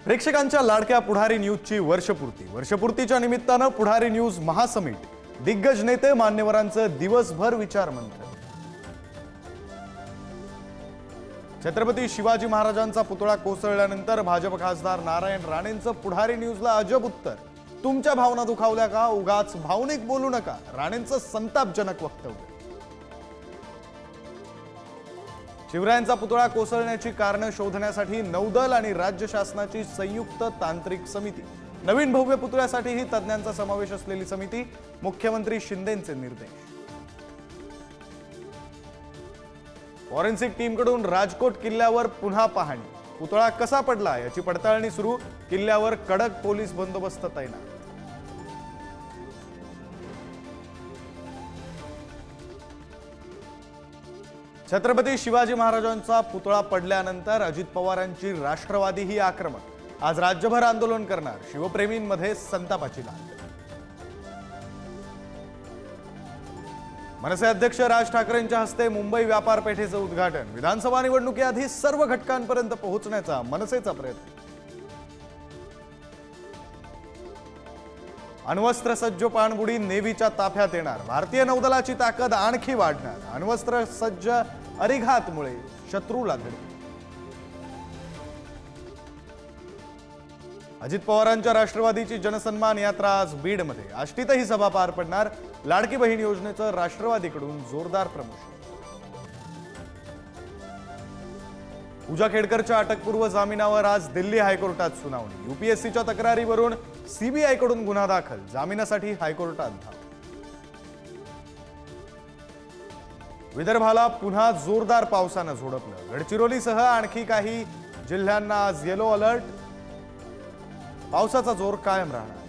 प्रेक्षकांच्या लाडक्या पुढारी न्यूजची वर्षपूर्तीच्या निमित्तानं पुढारी न्यूज महासमिट, दिग्गज नेते मान्यवरांचं दिवसभर विचार मंथन। छत्रपती शिवाजी महाराजांचा पुतळा कोसळल्यानंतर भाजप खासदार नारायण राणेंचं पुढारी न्यूजला अजब उत्तर। तुमच्या भावना दुखावल्या का? उगाच भावनिक बोलू नका, राणेंचं संतापजनक वक्तव्य। शिवरायांचा पुतळा कोसळण्याची कारण शोधण्यासाठी नौदल आणि राज्य शासनाची संयुक्त तांत्रिक समिती। नवीन भव्य पुतळ्यासाठीही तज्ञांचा समावेश असलेली समिती। मुख्यमंत्री शिंदेंचे निर्देश। फॉरेन्सिक टीमकडून राजकोट किल्ल्यावर पुन्हा पाहणी। पुतळा कसा पडला याची पडताळणी सुरू। किल्ल्यावर कडक पोलीस बंदोबस्त तैनात। छत्रपती शिवाजी महाराजांचा पुतळा पडल्यानंतर अजित पवारांची राष्ट्रवादीही आक्रमक। आज राज्यभर आंदोलन करणार। शिवप्रेमींमध्ये संतापाची लाट। मनसे अध्यक्ष राज ठाकरेंच्या हस्ते मुंबई व्यापार पेठेचं उद्घाटन। विधानसभा निवडणुकीआधी सर्व घटकांपर्यंत पोहोचण्याचा मनसेचा प्रयत्न। अण्वस्त्र सज्ज पाणबुडी नेव्हीच्या ताफ्यात येणार। भारतीय नौदलाची ताकद आणखी वाढणार। अण्वस्त्र सज्ज अरिघातमुळे शत्रूला धडकी। अजित पवारांच्या राष्ट्रवादीची जनसन्मान यात्रा आज बीडमध्ये। आष्टीतही सभा पार पडणार। लाडकी बहीण योजनेचं राष्ट्रवादीकडून जोरदार प्रमोशन। पूजा खेडकरच्या अटकपूर्व जामिनावर आज दिल्ली हायकोर्टात सुनावणी। यूपीएससीच्या तक्रारीवरून सीबीआय कडून गुन्हा दाखल। जामिनासाठी हायकोर्टात धाव। विदर्भाला पुन्हा जोरदार पावसानं झोडपलं। गडचिरोलीसह आणखी काही जिल्ह्यांना आज येलो अलर्ट। पावसाचा जोर कायम राहणार।